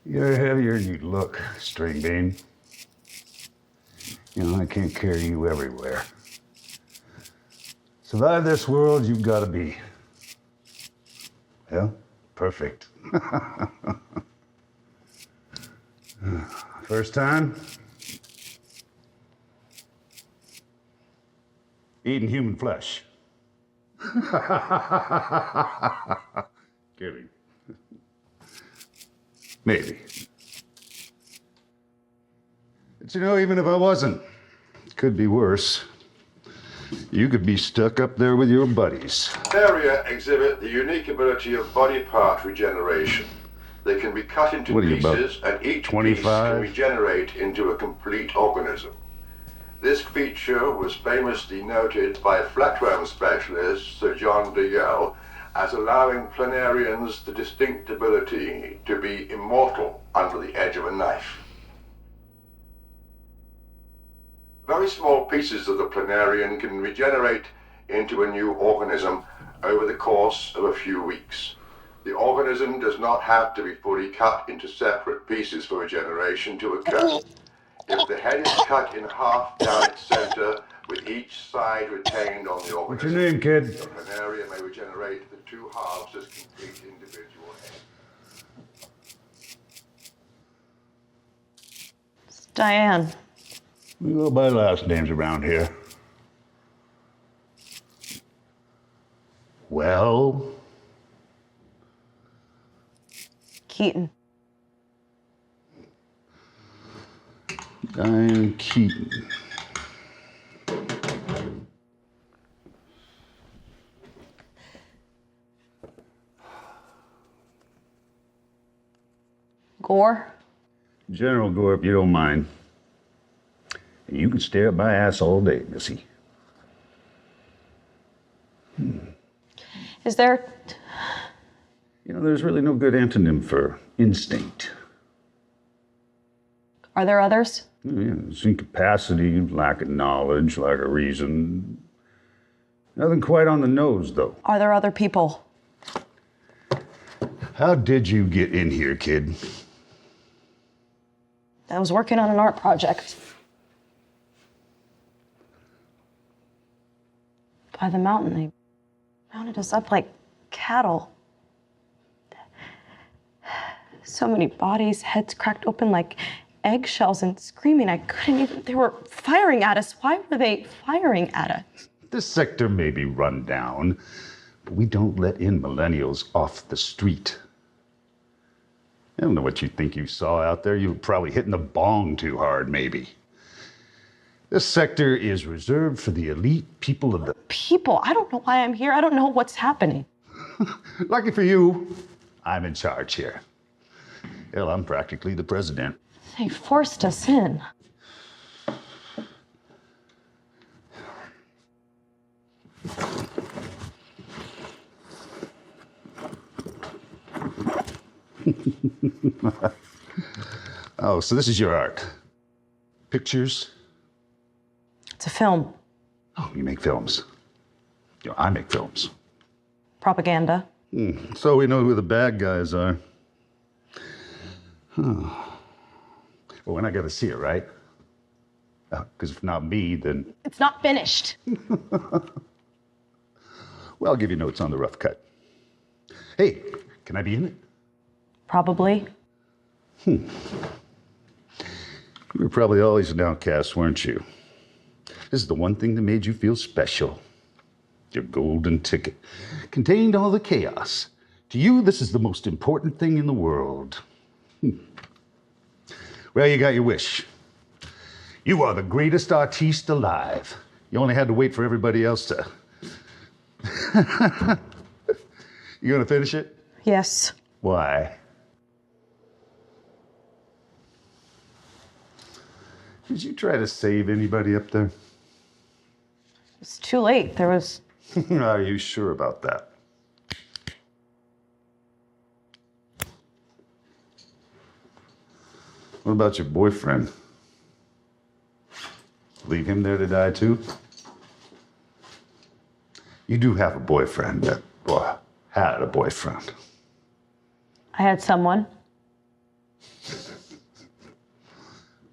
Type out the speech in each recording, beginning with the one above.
You're heavier than you look, string bean. You know, I can't carry you everywhere. Survive this world, you've got to be, well, perfect. First time? Eating human flesh. Kidding. Maybe. But you know, even if I wasn't, it could be worse. You could be stuck up there with your buddies. Area exhibit the unique ability of body part regeneration. They can be cut into pieces, and each 25? Piece can regenerate into a complete organism. This feature was famously noted by flatworm specialist Sir John Dayell as allowing planarians the distinct ability to be immortal under the edge of a knife. Very small pieces of the planarian can regenerate into a new organism over the course of a few weeks. The organism does not have to be fully cut into separate pieces for regeneration to occur. If the head is cut in half down its center, with each side retained on the organism, what's your name, kid? The planaria may regenerate the two halves as complete individual heads. It's Diane. We go by last names around here. Well? Keaton. Diane Keaton. Gore? General Gore, if you don't mind. You can stare at my ass all day, Missy. Is there... You know, there's really no good antonym for instinct. Are there others? Yeah, it's incapacity, lack of knowledge, lack of reason. Nothing quite on the nose, though. Are there other people? How did you get in here, kid? I was working on an art project. By the mountain, they rounded us up like cattle. So many bodies, heads cracked open like eggshells and screaming. I couldn't even, they were firing at us. Why were they firing at us? This sector may be run down, but we don't let in millennials off the street. I don't know what you think you saw out there. You were probably hitting the bong too hard, maybe. This sector is reserved for the elite people of the... People? I don't know why I'm here. I don't know what's happening. Lucky for you, I'm in charge here. Hell, I'm practically the president. They forced us in. Oh, so this is your art. Pictures? It's a film. Oh, you make films. You know, I make films. Propaganda. So we know who the bad guys are. Huh. Well, we're not going to see it, right? Because if not me, then... It's not finished. Well, I'll give you notes on the rough cut. Hey, can I be in it? Probably. You were probably always an outcast, weren't you? This is the one thing that made you feel special. Your golden ticket contained all the chaos. To you, this is the most important thing in the world. Well, you got your wish. You are the greatest artiste alive. You only had to wait for everybody else to... You gonna finish it? Yes. Why? Did you try to save anybody up there? It's too late. There was... Are you sure about that? What about your boyfriend? Leave him there to die too? You do have a boyfriend, or had a boyfriend. I had someone.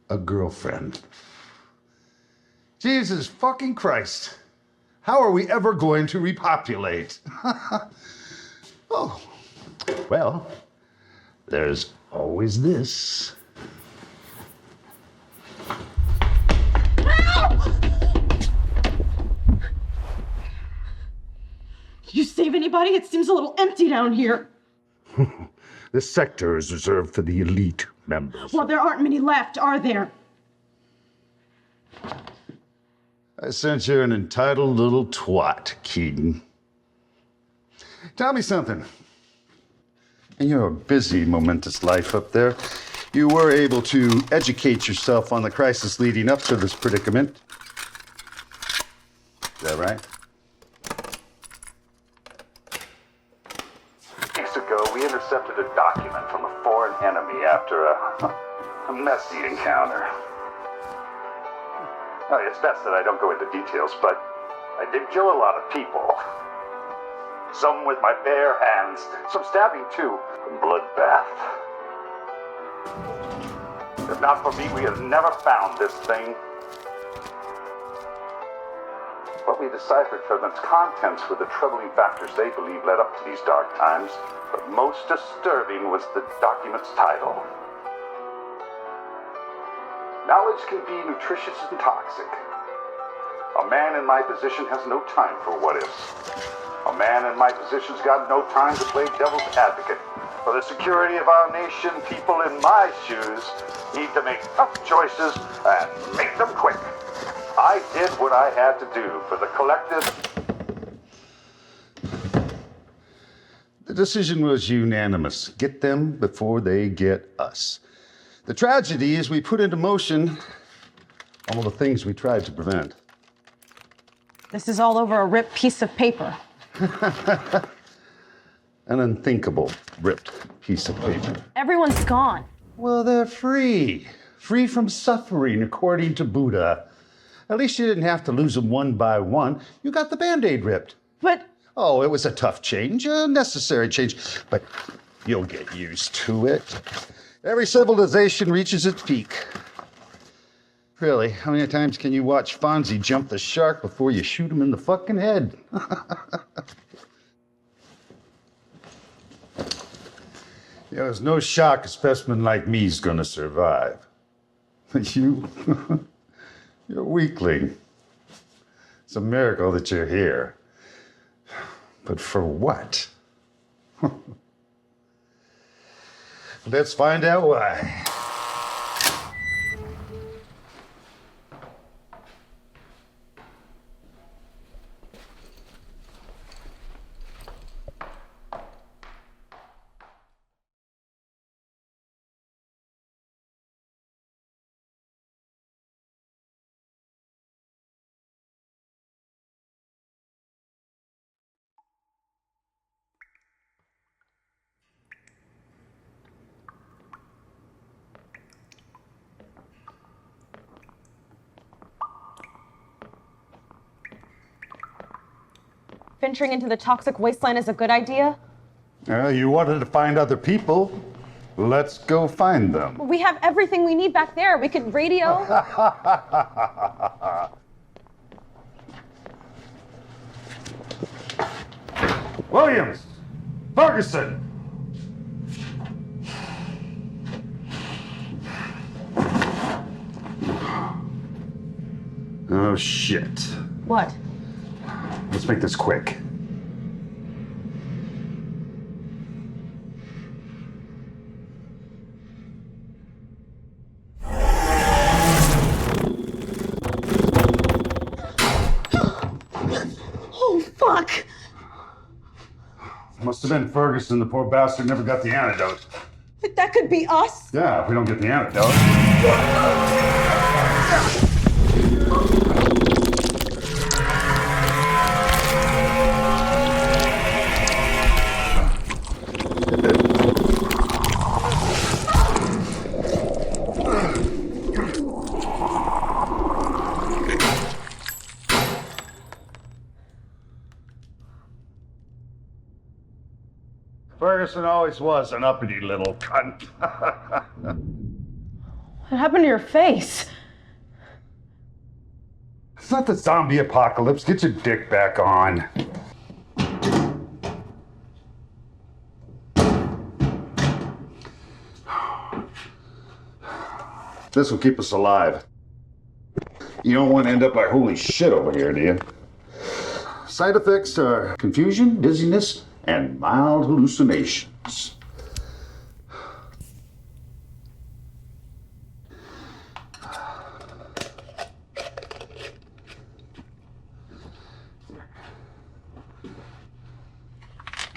A girlfriend. Jesus fucking Christ. How are we ever going to repopulate? Oh, well, there's always this. Did you save anybody? It seems a little empty down here. This sector is reserved for the elite members. Well, there aren't many left, are there? I sense you're an entitled little twat, Keaton. Tell me something. In your busy, momentous life up there, you were able to educate yourself on the crisis leading up to this predicament. Is that right? Weeks ago, we intercepted a document from a foreign enemy after a messy encounter. Oh, it's best that I don't go into details, but I did kill a lot of people. Some with my bare hands, some stabbing too. A bloodbath. If not for me, we would have never found this thing. What we deciphered from its contents were the troubling factors they believe led up to these dark times, but most disturbing was the document's title. Knowledge can be nutritious and toxic. A man in my position has no time for what-ifs. A man in my position's got no time to play devil's advocate. For the security of our nation, people in my shoes need to make tough choices and make them quick. I did what I had to do for the collective. The decision was unanimous. Get them before they get us. The tragedy is we put into motion all the things we tried to prevent. This is all over a ripped piece of paper. An unthinkable ripped piece of paper. Everyone's gone. Well, they're free. Free from suffering, according to Buddha. At least you didn't have to lose them one by one. You got the Band-Aid ripped. But... Oh, it was a tough change, a necessary change. But you'll get used to it. Every civilization reaches its peak. Really, how many times can you watch Fonzie jump the shark before you shoot him in the fucking head? Yeah, there's no shock a specimen like me's gonna survive. You, you're a weakling. It's a miracle that you're here. But for what? Let's find out why. Venturing into the toxic wasteland is a good idea? You wanted to find other people. Let's go find them. We have everything we need back there. We could radio. Williams! Ferguson! Oh, shit. What? Let's make this quick. Oh, fuck! Must have been Ferguson. The poor bastard never got the antidote. But that could be us? Yeah, if we don't get the antidote. Ferguson always was an uppity little cunt. What happened to your face? It's not the zombie apocalypse. Get your dick back on. This will keep us alive. You don't want to end up like holy shit over here, do you? Side effects are confusion, dizziness, and mild hallucinations.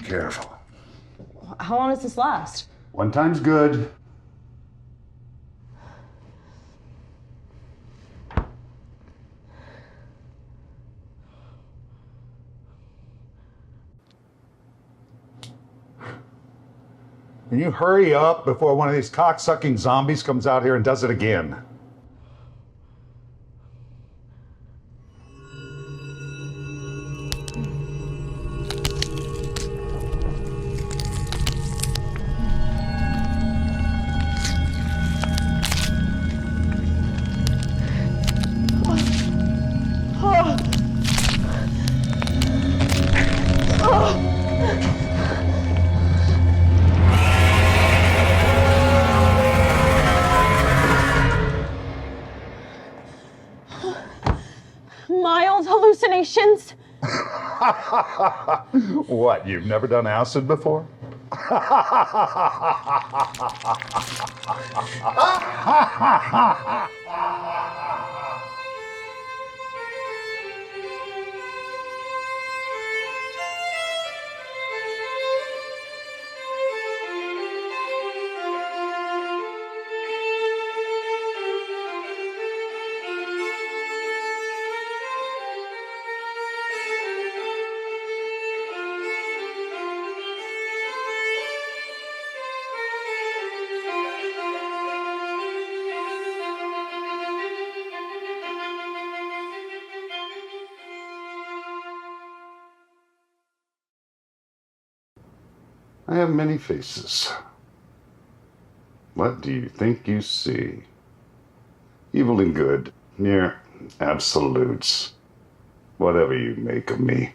Careful. How long does this last? One time's good. Can you hurry up before one of these cocksucking zombies comes out here and does it again? Mild hallucinations? What, you've never done acid before? I have many faces. What do you think you see? Evil and good, mere absolutes. Whatever you make of me.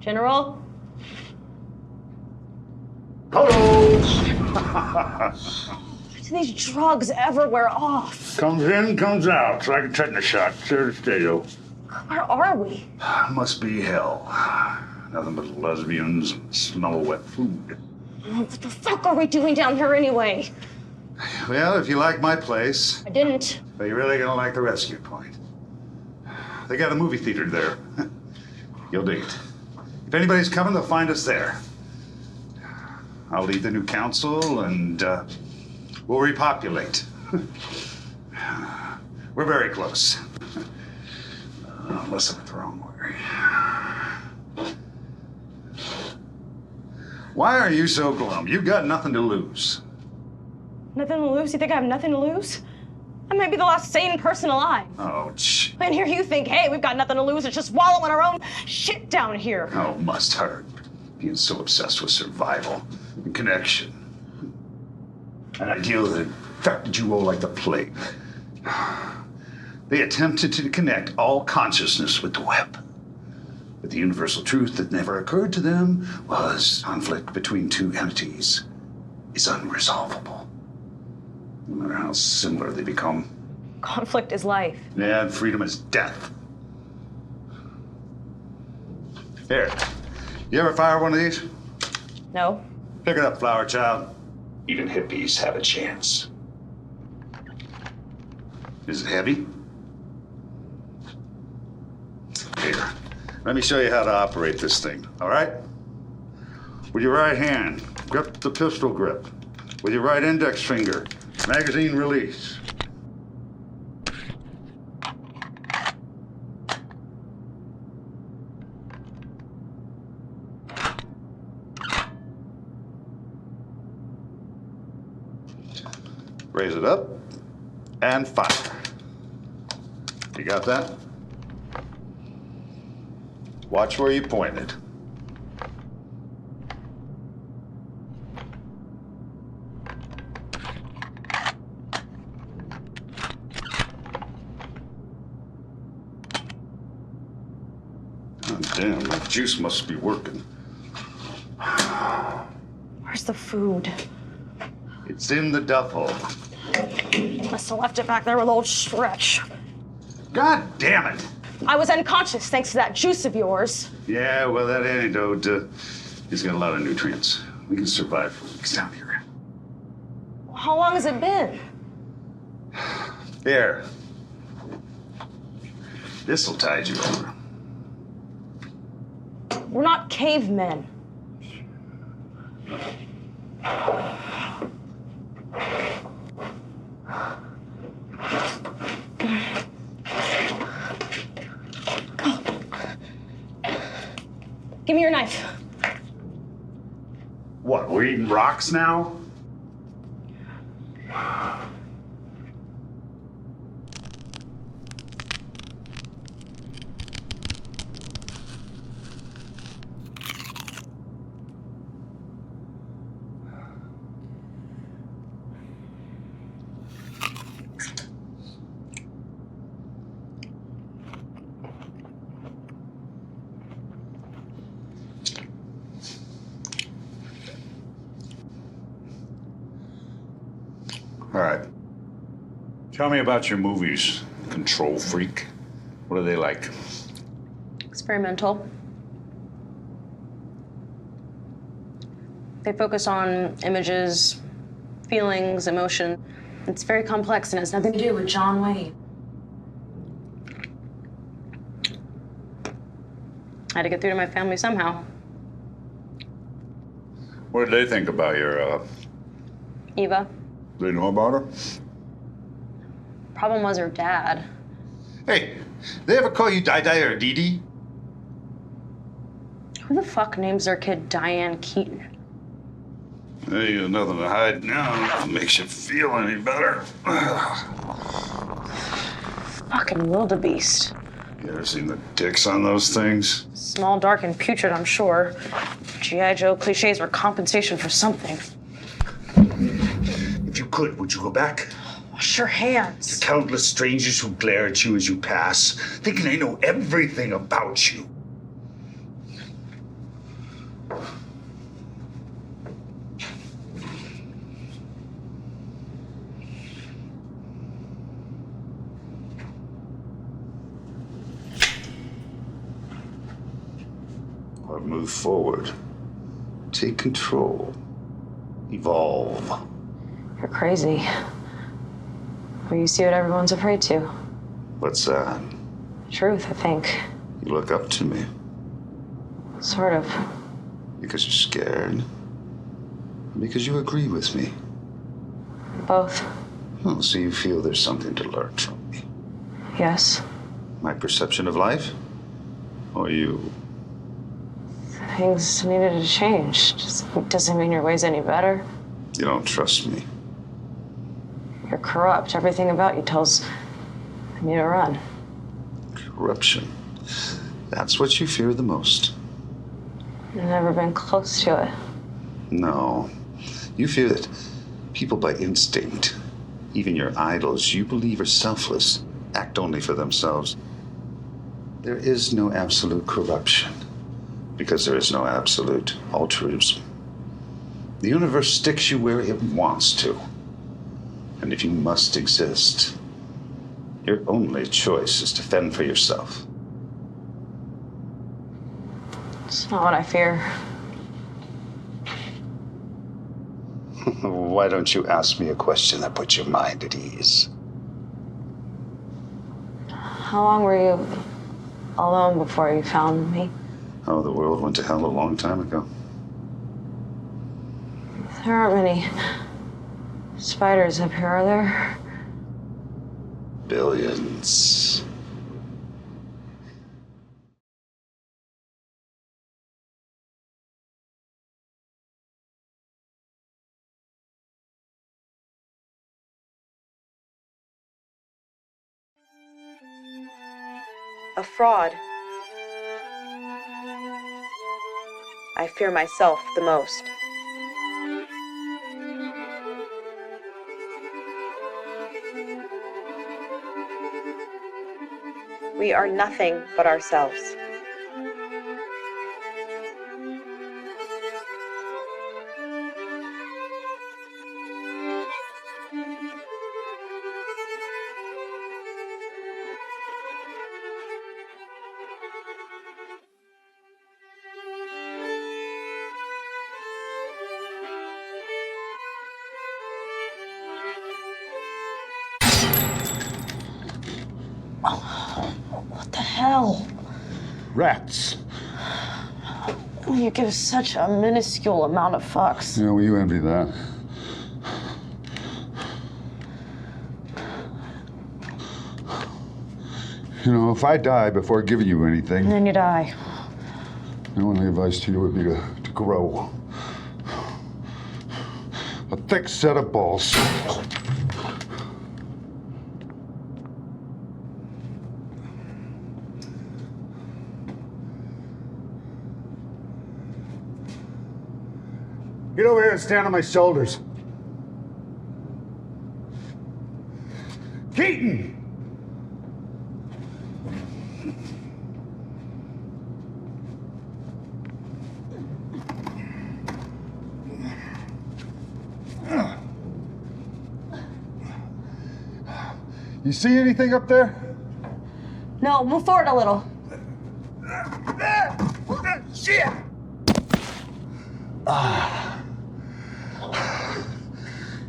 General? Hello! Do these drugs ever wear off? Comes in, comes out. It's like a tetanus shot. Sure to stereo. Where are we? Must be hell. Nothing but lesbians and the smell of wet food. What the fuck are we doing down here anyway? Well, if you like my place, I didn't. but you're really gonna like the rescue point. They got a movie theater there. You'll dig it. If anybody's coming, they'll find us there. I'll lead the new council and we'll repopulate. We're very close. Unless I went the wrong way. Why are you so glum? You've got nothing to lose. Nothing to lose? You think I have nothing to lose? I might be the last sane person alive. Oh, And here you think, hey, we've got nothing to lose. It's just wallow in our own shit down here. Oh, must hurt. Being so obsessed with survival and connection. An ideal that infected you all like the plague. They attempted to connect all consciousness with the web. But the universal truth that never occurred to them was conflict between two entities is unresolvable. No matter how similar they become. Conflict is life. Yeah, and freedom is death. Here, you ever fire one of these? No. Pick it up, flower child. Even hippies have a chance. Is it heavy? Here, let me show you how to operate this thing, all right? With your right hand, grip the pistol grip. With your right index finger, magazine release. Raise it up and fire. You got that? Watch where you pointed. Oh, damn, that juice must be working. Where's the food? It's in the duffel. Must have left it back there with old Stretch. God damn it! I was unconscious thanks to that juice of yours. Yeah, well, that antidote has got a lot of nutrients. We can survive for weeks down here. How long has it been? Here. This'll tide you over. We're not cavemen. Give me your knife. What, we're eating rocks now? All right. Tell me about your movies, Control Freak. What are they like? Experimental. They focus on images, feelings, emotion. It's very complex and has nothing to do with John Wayne. I had to get through to my family somehow. What did they think about your, Eva. They know about her? Problem was her dad. Hey, they ever call you Di or Dee? Who the fuck names their kid Diane Keaton? Hey, you got nothing to hide now. It makes you feel any better. Fucking wildebeest. You ever seen the dicks on those things? Small, dark, and putrid, I'm sure. G.I. Joe cliches were compensation for something. If you could, would you go back? Wash your hands. The countless strangers who glare at you as you pass, thinking they know everything about you. Or move forward. Take control. Evolve. You're crazy. Or you see what everyone's afraid to. What's that? Truth, I think. You look up to me. Sort of. Because you're scared? Because you agree with me? Both. Oh, so you feel there's something to learn from me? Yes. My perception of life? Or you? Things needed to change. Just doesn't mean your way's any better. You don't trust me. You're corrupt. Everything about you tells me to run. Corruption. That's what you fear the most. I've never been close to it. No. You fear that people by instinct, even your idols you believe are selfless, act only for themselves. There is no absolute corruption, because there is no absolute altruism. The universe sticks you where it wants to. And if you must exist, your only choice is to fend for yourself. It's not what I fear. Why don't you ask me a question that puts your mind at ease? How long were you alone before you found me? Oh, the world went to hell a long time ago. There aren't many spiders up here, are there? Billions. A fraud. I fear myself the most. We are nothing but ourselves. What the hell? Rats. You give such a minuscule amount of fucks. Yeah, well, you envy that. You know, if I die before giving you anything, And then you die. my only advice to you would be to grow. A thick set of balls. Get over here and stand on my shoulders. Keaton! You see anything up there? No, move forward a little. Shit!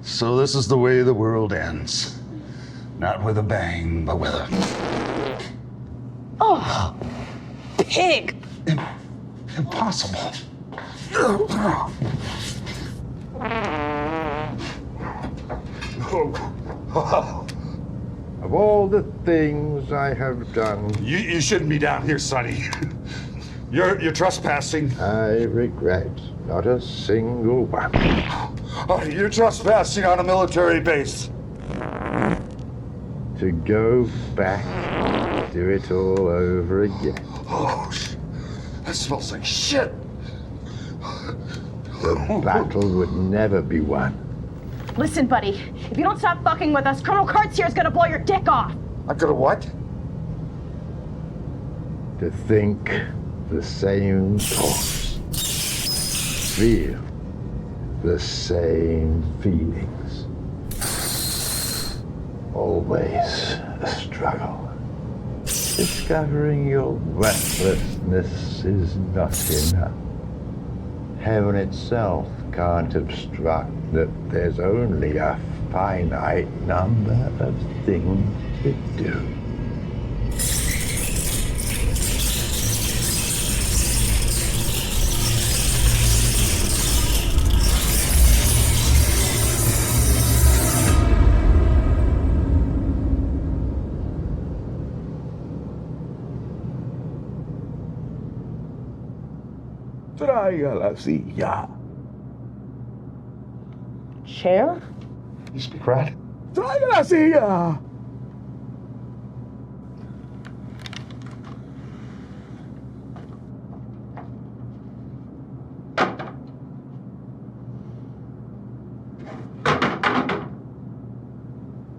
So this is the way the world ends. Not with a bang, but with a... Oh, pig. Impossible. Of all the things I have done, You shouldn't be down here, Sonny. You're trespassing. I regret not a single one. You're trespassing on a military base. To go back, do it all over again. Oh, that smells like shit. The battle would never be won. Listen, buddy, if you don't stop fucking with us, Colonel Kurtz here is gonna blow your dick off. I'm gonna what? To think the same thoughts, feel the same feelings. Always a struggle. Discovering your worthlessness is not enough. Heaven itself can't obstruct that there's only a finite number of things to do. Traiga la silla. Chair? You speak rat? Traiga la silla.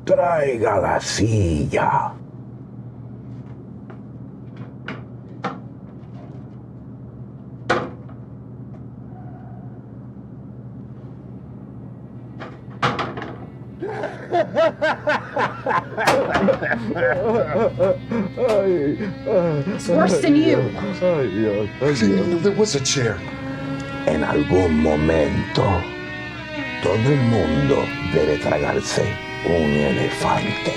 Traiga la silla. It's worse than you. I didn't even know there was a chair. En algún momento, todo el mundo debe tragarse un elefante.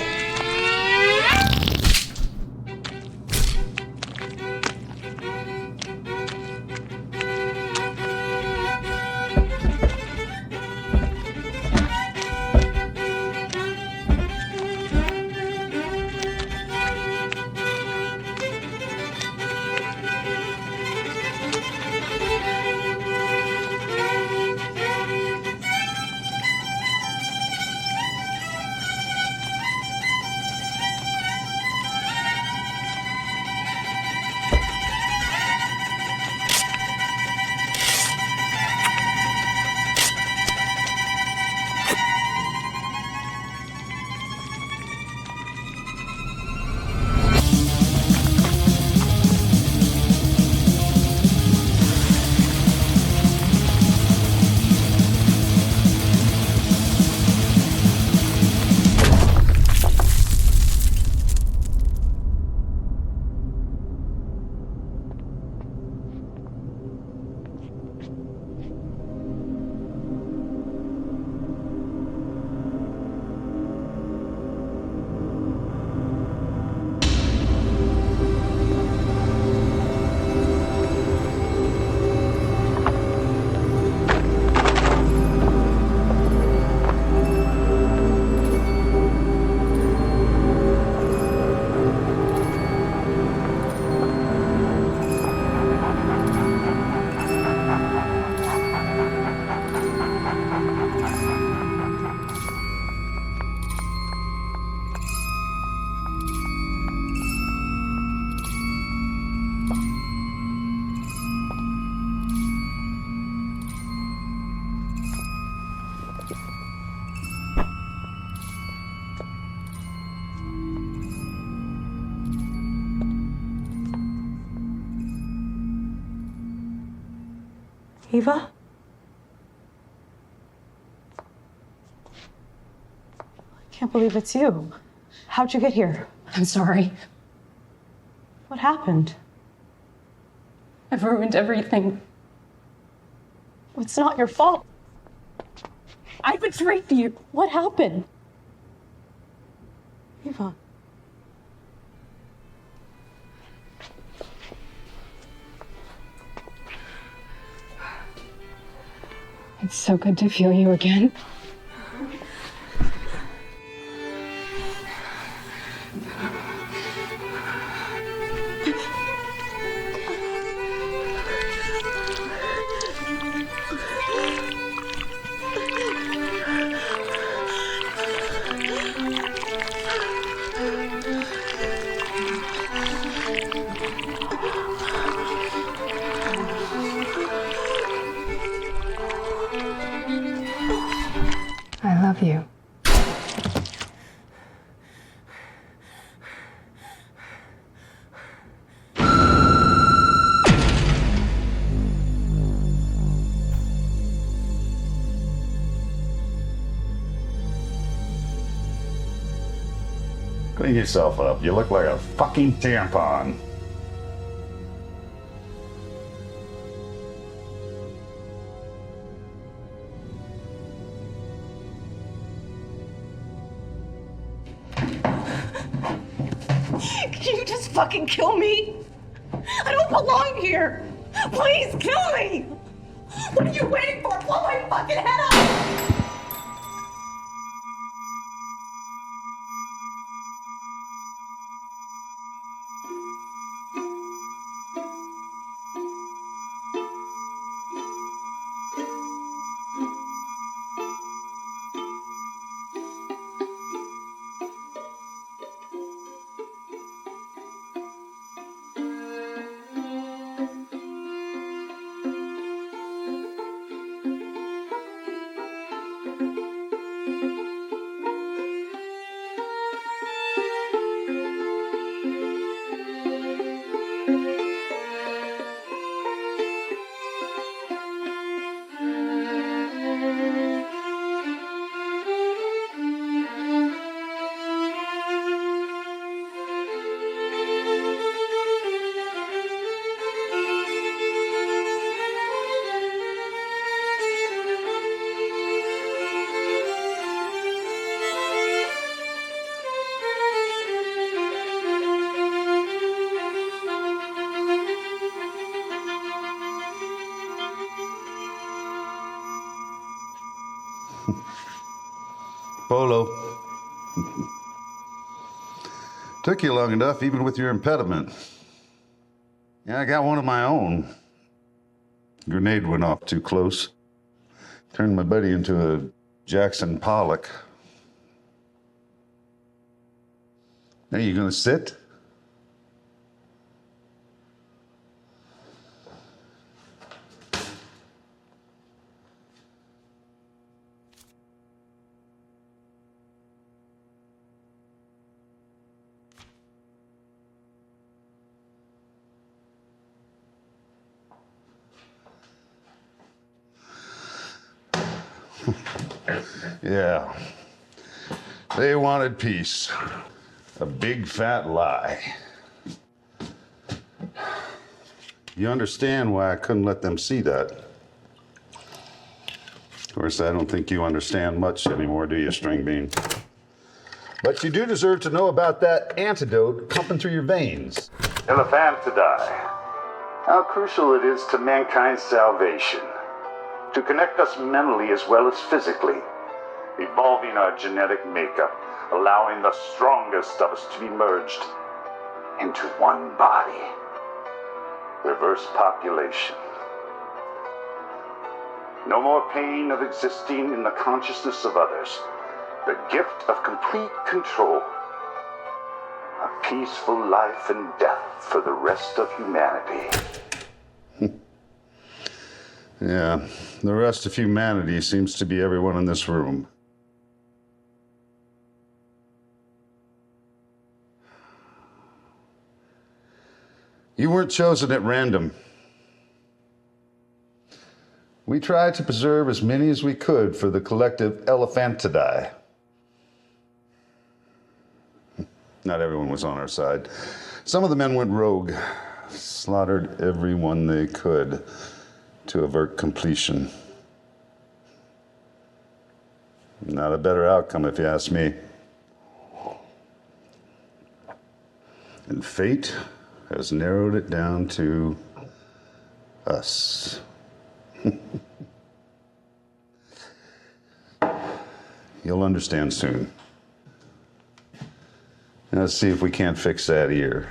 Eva? I can't believe it's you. How'd you get here? I'm sorry. What happened? I've ruined everything. It's not your fault. I betrayed you. What happened? Eva. It's so good to feel you again. I love you. Clean yourself up. You look like a fucking tampon. Can you just fucking kill me? I don't belong here. Please kill me. What are you waiting for? Blow my fucking head off. Polo. Took you long enough, even with your impediment. Yeah, I got one of my own. Grenade went off too close. Turned my buddy into a Jackson Pollock. Now you gonna sit? Yeah. They wanted peace. A big fat lie. You understand why I couldn't let them see that? Of course, I don't think you understand much anymore, do you, String Bean? But you do deserve to know about that antidote pumping through your veins. Elephantidai. How crucial it is to mankind's salvation. To connect us mentally as well as physically. Evolving our genetic makeup, allowing the strongest of us to be merged into one body. Reverse population. No more pain of existing in the consciousness of others. The gift of complete control. A peaceful life and death for the rest of humanity. Yeah, the rest of humanity seems to be everyone in this room. You weren't chosen at random. We tried to preserve as many as we could for the collective elephantidae. Not everyone was on our side. Some of the men went rogue, slaughtered everyone they could to avert completion. Not a better outcome, if you ask me. And fate has narrowed it down to us. You'll understand soon. Now let's see if we can't fix that ear.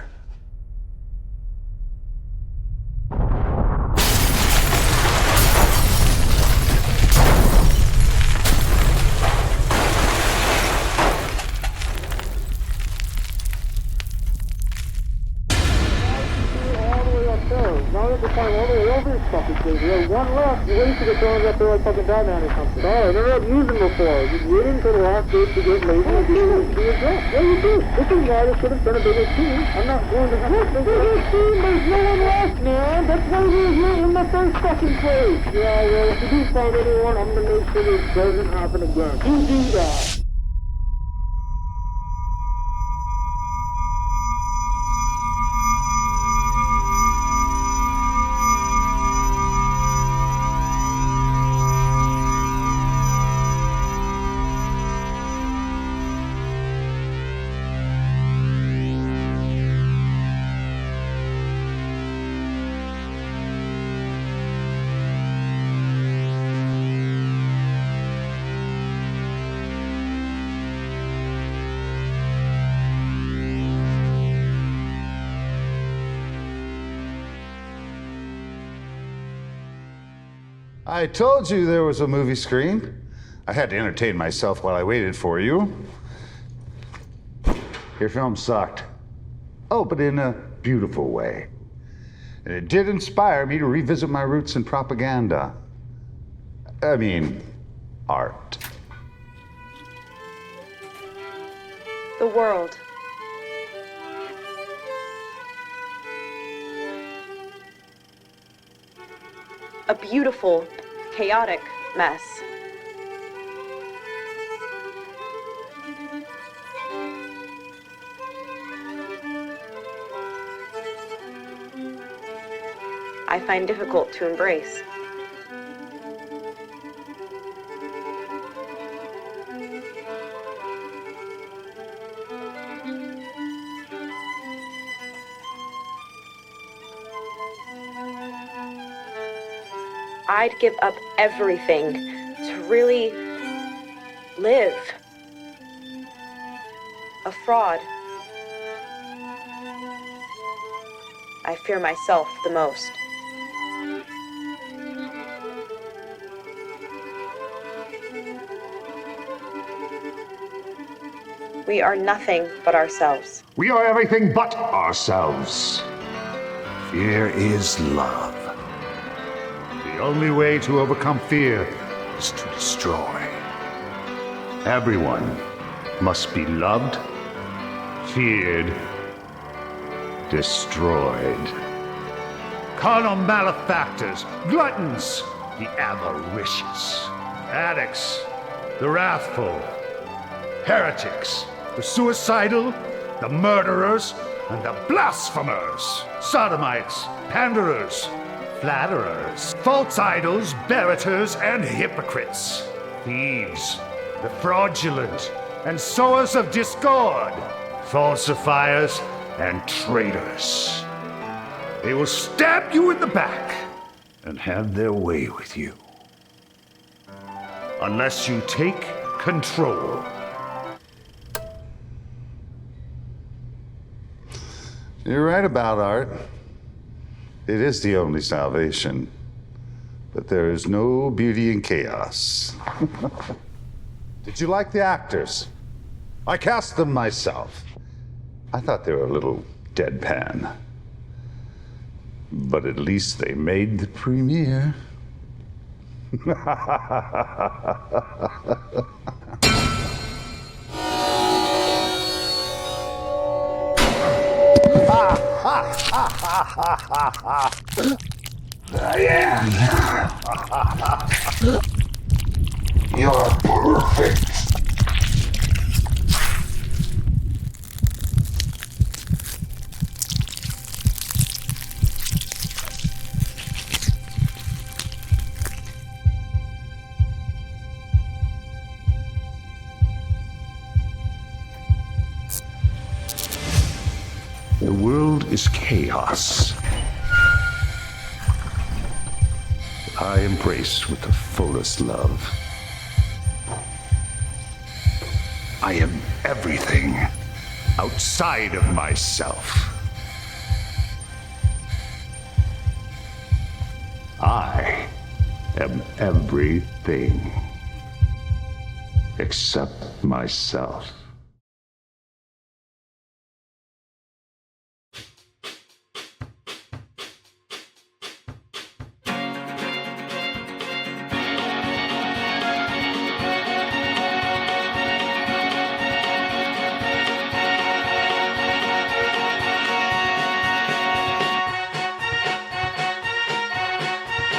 There's one left. You wait to get thrown up there like fucking Batman or something. Oh, I never had used them before. You wait until the last day to get lazy and do your job. Yeah, you do. This is why they should have done a bigger team. I'm not going to have a bigger team. There's no one left, man. That's why we're here in the first fucking place. Yeah, well, if you do find anyone, I'm going to make sure this doesn't happen again. You do that. I told you there was a movie screen. I had to entertain myself while I waited for you. Your film sucked. Oh, but in a beautiful way. And it did inspire me to revisit my roots in propaganda. I mean, art. The world. A beautiful, chaotic mess. I find difficult to embrace. I'd give up everything to really live. A fraud. I fear myself the most. We are nothing but ourselves. We are everything but ourselves. Fear is love. The only way to overcome fear is to destroy. Everyone must be loved, feared, destroyed. Carnal malefactors, gluttons, the avaricious, addicts, the wrathful, heretics, the suicidal, the murderers, and the blasphemers, sodomites, panderers, flatterers, false idols, bearators, and hypocrites, thieves, the fraudulent, and sowers of discord, falsifiers, and traitors. They will stab you in the back and have their way with you. Unless you take control. You're right about art. It is the only salvation. But there is no beauty in chaos. Did you like the actors? I cast them myself. I thought they were a little deadpan. But at least they made the premiere. Diane! You're perfect! The world is chaos. I embrace with the fullest love. I am everything outside of myself. I am everything except myself.